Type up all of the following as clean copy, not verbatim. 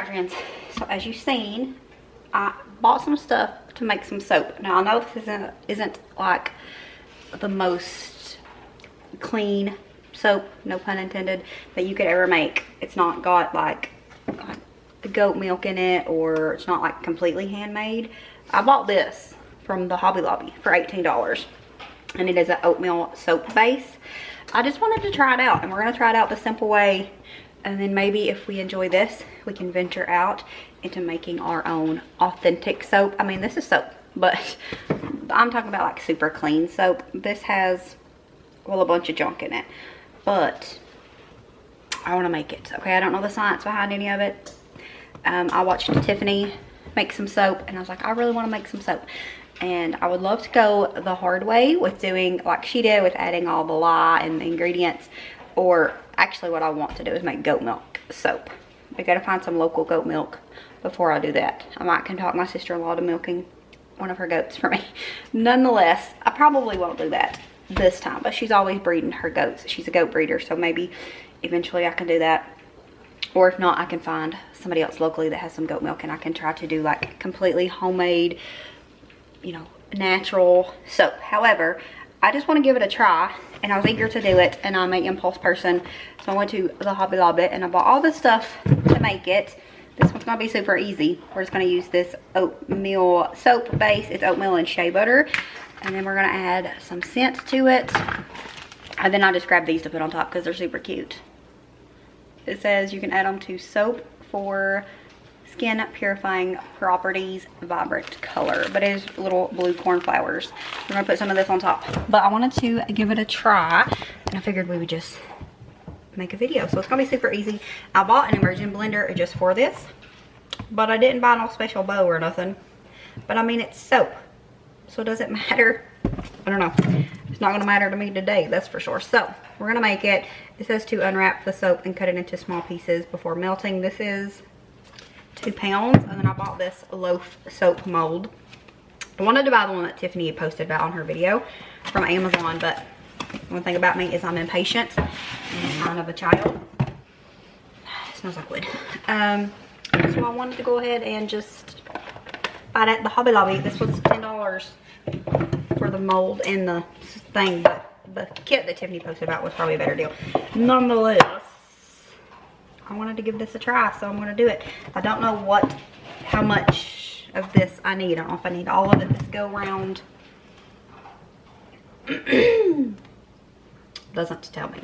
friends, so as you've seen, I bought some stuff to make some soap. Now I know this isn't like the most clean soap, no pun intended, that you could ever make. It's not got like the goat milk in it, or it's not like completely handmade. I bought this from the Hobby Lobby for $18, and it is an oatmeal soap base. I just wanted to try it out, and we're gonna try it out the simple way, and then maybe if we enjoy this, we can venture out into making our own authentic soap. I mean, this is soap, but I'm talking about like super clean soap. This has, well, a bunch of junk in it, but I want to make it. Okay, I don't know the science behind any of it. I watched Tiffany make some soap, and I was like, I really want to make some soap. And I would love to go the hard way with doing like she did, with adding all the lye and the ingredients. Or actually what I want to do is make goat milk soap. I gotta find some local goat milk before I do that. I might can talk my sister-in-law to milking one of her goats for me. Nonetheless, I probably won't do that this time, but she's always breeding her goats. She's a goat breeder, so maybe eventually I can do that. Or if not, I can find somebody else locally that has some goat milk, and I can try to do like completely homemade, you know, natural soap. However, I just want to give it a try, and I was eager to do it, and I'm an impulse person, so I went to the Hobby Lobby and I bought all the stuff to make it. This one's gonna be super easy. We're just gonna use this oatmeal soap base. It's oatmeal and shea butter, and then we're gonna add some scent to it, and then I just grabbed these to put on top because they're super cute. It says you can add them to soap for skin purifying properties, vibrant color, but it is little blue cornflowers. We're gonna put some of this on top, but I wanted to give it a try, and I figured we would just make a video. So it's gonna be super easy. I bought an immersion blender just for this, but I didn't buy no special bow or nothing. But I mean, it's soap, so does it matter? I don't know. It's not gonna matter to me today, that's for sure. So we're gonna make it. It says to unwrap the soap and cut it into small pieces before melting. This is 2 pounds, and then I bought this loaf soap mold. I wanted to buy the one that Tiffany had posted about on her video from Amazon, but one thing about me is I'm impatient and kind of a child. It smells like wood. So I wanted to go ahead and just buy it at the Hobby Lobby. This was $10 for the mold and the thing, but the kit that Tiffany posted about was probably a better deal. Nonetheless, I wanted to give this a try, so I'm going to do it. I don't know how much of this I need. I don't know if I need all of it this go round. Doesn't tell me.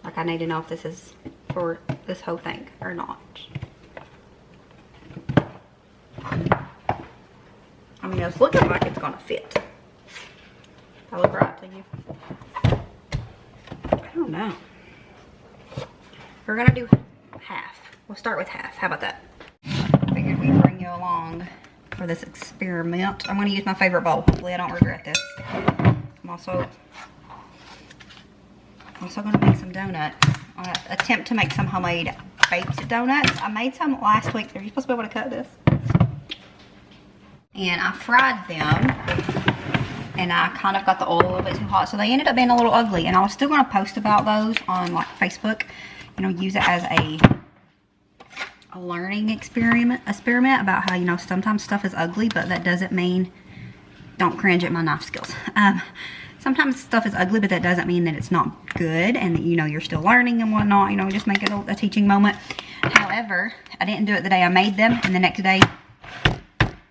Like, I need to know if this is for this whole thing or not. I mean, it's looking like it's going to fit. I look right to you. I don't know. We're gonna do half. We'll start with half. How about that? Figured we'd bring you along for this experiment. I'm gonna use my favorite bowl. Hopefully I don't regret this. I'm also gonna make some donuts. I'm gonna attempt to make some homemade baked donuts. I made some last week. Are you supposed to be able to cut this? And I fried them, and I kind of got the oil a little bit too hot, so they ended up being a little ugly. And I was still gonna post about those on like Facebook. You know, use it as a learning experiment about how, you know, sometimes stuff is ugly, but that doesn't mean, don't cringe at my knife skills. Sometimes stuff is ugly, but that doesn't mean that it's not good, and that, you know, you're still learning and whatnot. You know, just make it a teaching moment. However, I didn't do it the day I made them, and the next day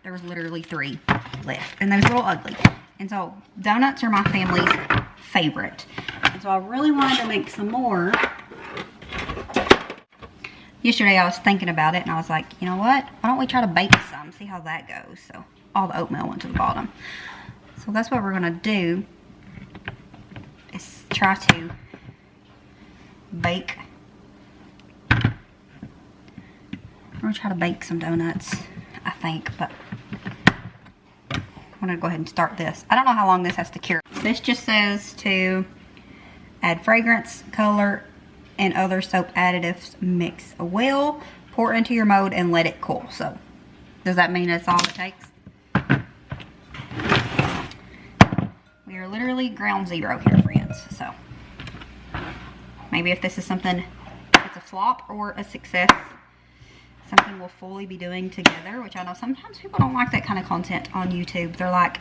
there was literally 3 left, and they was a little ugly. And so donuts are my family's favorite, and so I really wanted to make some more. Yesterday I was thinking about it, and I was like, you know what? Why don't we try to bake some, see how that goes? So all the oatmeal went to the bottom. So that's what we're gonna do, is try to bake. We're gonna try to bake some donuts, I think, but I'm gonna go ahead and start this. I don't know how long this has to cure. This just says to add fragrance, color, and other soap additives. Mix well, pour into your mold, and let it cool. So does that mean that's all it takes? We are literally ground zero here, friends. So maybe if this is something, it's a flop or a success, something we'll fully be doing together, which I know sometimes people don't like that kind of content on YouTube. They're like,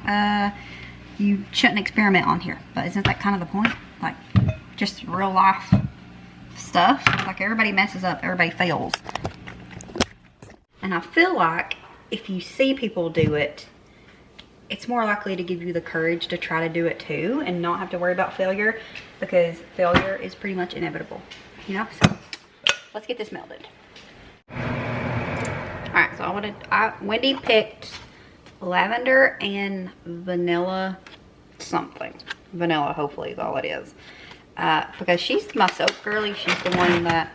you shouldn't experiment on here. But isn't that kind of the point? Like, just real life stuff. Like, everybody messes up, everybody fails. And I feel like if you see people do it, it's more likely to give you the courage to try to do it too and not have to worry about failure, because failure is pretty much inevitable, you know? So let's get this melted. All right, so Wendy picked lavender and vanilla something. Vanilla, hopefully, is all it is. Because she's my soap girly. She's the one that,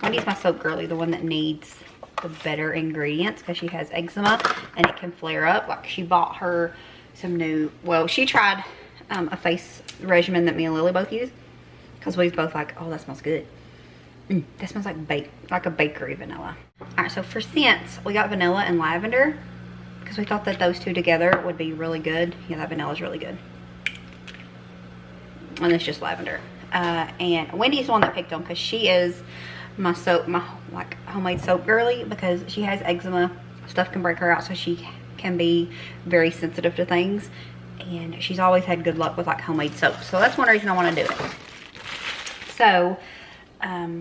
Wendy's my soap girly, the one that needs the better ingredients, because she has eczema and it can flare up. Like, she bought her some new, well, she tried a face regimen that me and Lily both use, because we both like, oh, that smells good. That smells like a bakery vanilla. All right, so for scents, we got vanilla and lavender, because we thought that those two together would be really good. Yeah, that vanilla is really good. And it's just lavender. And Wendy's the one that picked them, because she is my like homemade soap girly, because she has eczema. Stuff can break her out, so she can be very sensitive to things. And she's always had good luck with like homemade soap. So that's one reason I want to do it. So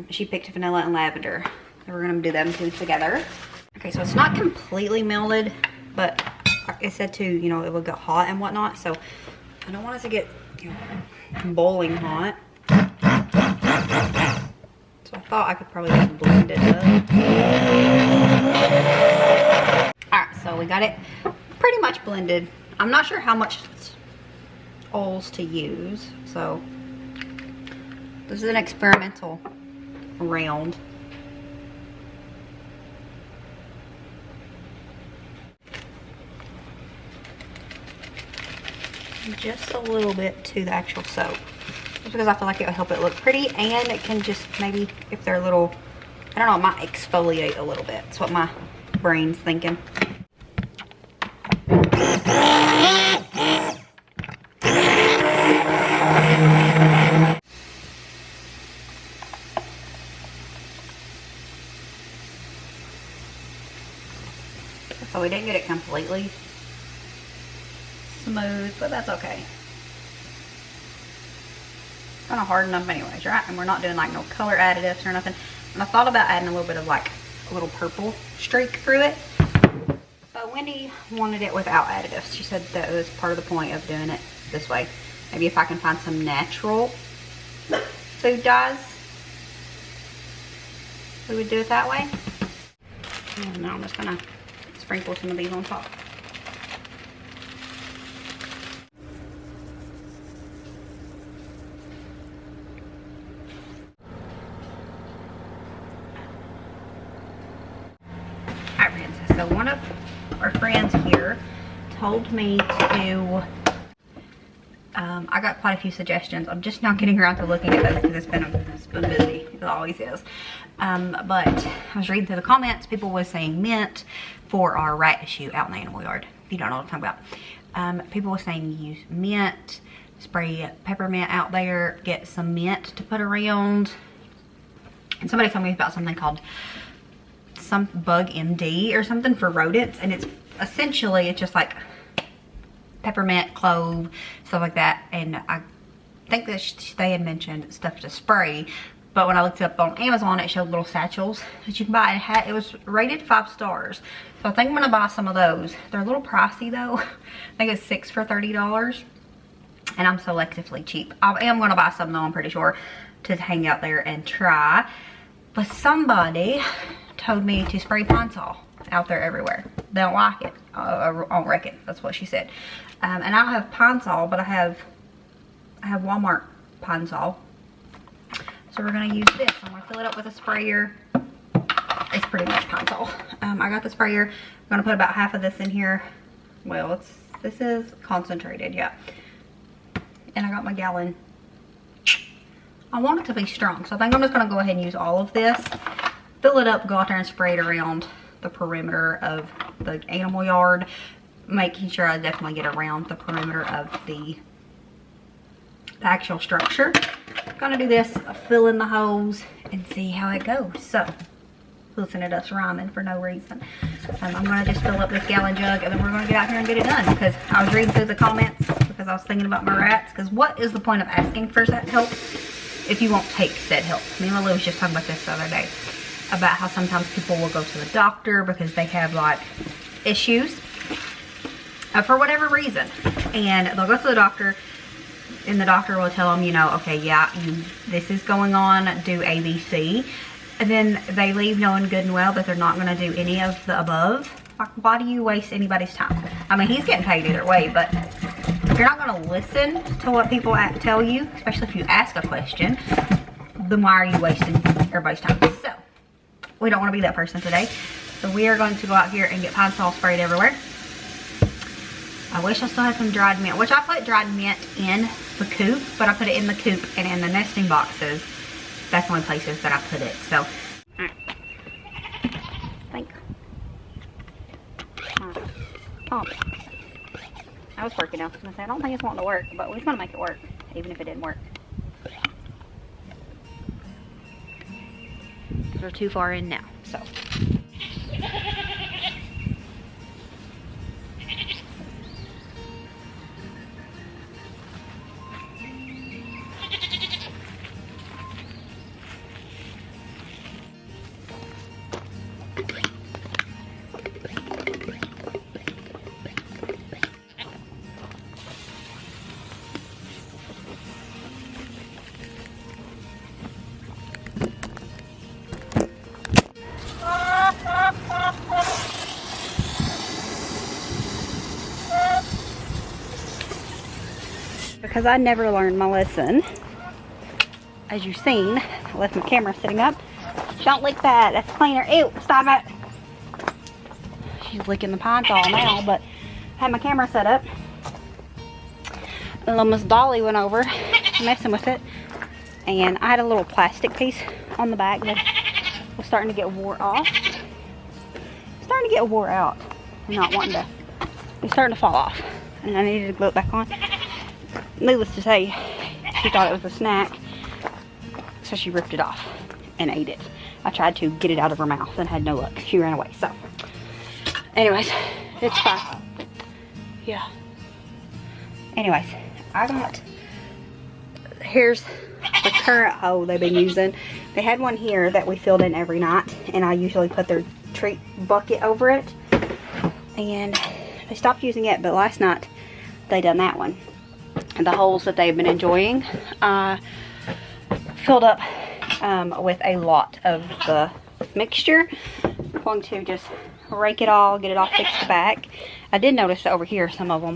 she picked vanilla and lavender. So we're gonna do them two together. Okay, so it's not completely melted, but like I said too, you know, it will get hot and whatnot. So I don't want it to get, you know, boiling hot. So I thought I could probably just blend it up. Alright, so we got it pretty much blended. I'm not sure how much oils to use, so this is an experimental round. Just a little bit to the actual soap, just because I feel like it will help it look pretty, and it can just maybe, if they're a little, I don't know, it might exfoliate a little bit. That's what my brain's thinking. So we didn't get it completely smooth, but that's okay. It's gonna harden up anyways, right? And we're not doing like no color additives or nothing. And I thought about adding a little bit of like a little purple streak through it, but Wendy wanted it without additives. She said that was part of the point of doing it this way. Maybe if I can find some natural food dyes, we would do it that way. And now I'm just gonna sprinkle some of these on top. Alright, friends, so one of our friends here told me to, I got quite a few suggestions. I'm just not getting around to looking at those because it's been busy. It always is. But I was reading through the comments. People was saying mint for our rat issue out in the animal yard. If you don't know what I'm talking about. People were saying use mint, spray peppermint out there, get some mint to put around. And somebody told me about something called some bug MD or something for rodents, and it's essentially, it's just like peppermint, clove, stuff like that. And I think that they had mentioned stuff to spray, but when I looked it up on Amazon, it showed little satchels that you can buy. It was rated 5 stars, so I think I'm gonna buy some of those. They're a little pricey though. I think it's 6 for $30, and I'm selectively cheap. I am gonna buy some though, I'm pretty sure, to hang out there and try. But somebody told me to spray Pine Sol out there everywhere. They don't like it. I don't reckon. That's what she said. And I don't have Pine Sol, but I have Walmart Pine Sol. So we're gonna use this. I'm gonna fill it up with a sprayer. It's pretty much Pine Sol. I got the sprayer. I'm gonna put about half of this in here. Well, this is concentrated, yeah. And I got my gallon. I want it to be strong, so I think I'm just gonna go ahead and use all of this. Fill it up, go out there and spray it around the perimeter of the animal yard, making sure I definitely get around the perimeter of the actual structure. I'm gonna do this, fill in the holes and see how it goes. So listen to us rhyming for no reason. I'm gonna just fill up this gallon jug and then we're gonna get out here and get it done, because I was reading through the comments because I was thinking about my rats, because what is the point of asking for help if you won't take said help? Me and Lily was just talking about this the other day, about how sometimes people will go to the doctor because they have like issues for whatever reason, and they'll go to the doctor and the doctor will tell them, you know, okay, yeah, this is going on, do ABC, and then they leave knowing good and well that they're not going to do any of the above. Like, why do you waste anybody's time? I mean, he's getting paid either way, but if you're not going to listen to what people tell you, especially if you ask a question, then why are you wasting everybody's time? So we don't want to be that person today. So we are going to go out here and get pine sol sprayed everywhere. I wish I still had some dried mint, which I put dried mint in the coop, but I put it in the coop and in the nesting boxes. That's the only places that I put it. So, think. Pump. I was working out. I don't think it's wanting to work, but we're going to make it work, even if it didn't work. We're too far in now, so. Because I never learned my lesson. As you've seen, I left my camera sitting up. Don't lick that, that's cleaner. Ew, stop it. She's licking the pine sol now, but I had my camera set up. And little Miss Dolly went over, messing with it. And I had a little plastic piece on the back that was starting to get wore off. Starting to get wore out. I'm not wanting to, it's starting to fall off. And I needed to glue it back on. Needless to say, she thought it was a snack, so she ripped it off and ate it. I tried to get it out of her mouth and had no luck. She ran away. So, anyways, it's fine. Yeah. Anyways, I got, here's the current hole they've been using. They had one here that we filled in every night, and I usually put their treat bucket over it. And they stopped using it, but last night they done that one. And the holes that they've been enjoying filled up with a lot of the mixture. I'm going to just rake it all, get it all fixed back. I did notice that over here, some of them,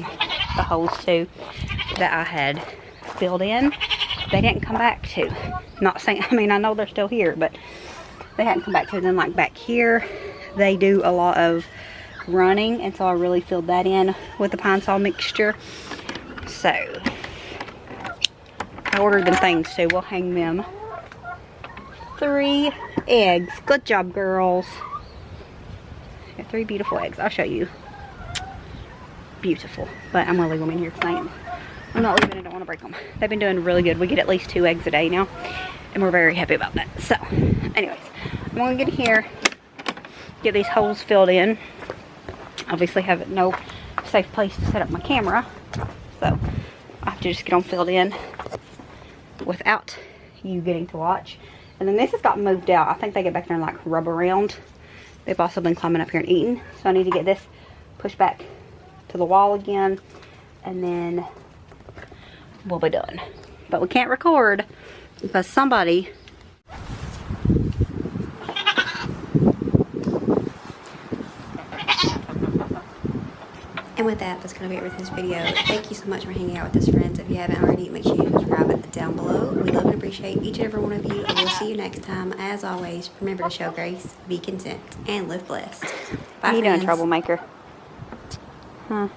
the holes too, that I had filled in, they didn't come back to. Not saying, I mean, I know they're still here, but they hadn't come back to. Then like back here, they do a lot of running, and so I really filled that in with the pine sol mixture. So I ordered them things too. We'll hang them. 3 eggs. Good job, girls. Got 3 beautiful eggs. I'll show you. Beautiful. But I'm gonna leave them in here because I'm not leaving. I don't want to break them. They've been doing really good. We get at least 2 eggs a day now, and we're very happy about that. So, anyways, I'm gonna get here, get these holes filled in. Obviously, have no safe place to set up my camera. So I have to just get them filled in without you getting to watch. And then this has got moved out. I think they get back there and like rub around. They've also been climbing up here and eating. So I need to get this pushed back to the wall again. And then we'll be done. But we can't record because somebody And with that, that's going to be it with this video. Thank you so much for hanging out with us, friends. If you haven't already, make sure you subscribe down below. We love and appreciate each and every one of you. And we'll see you next time. As always, remember to show grace, be content, and live blessed. Bye, How you friends. doing, troublemaker? Huh?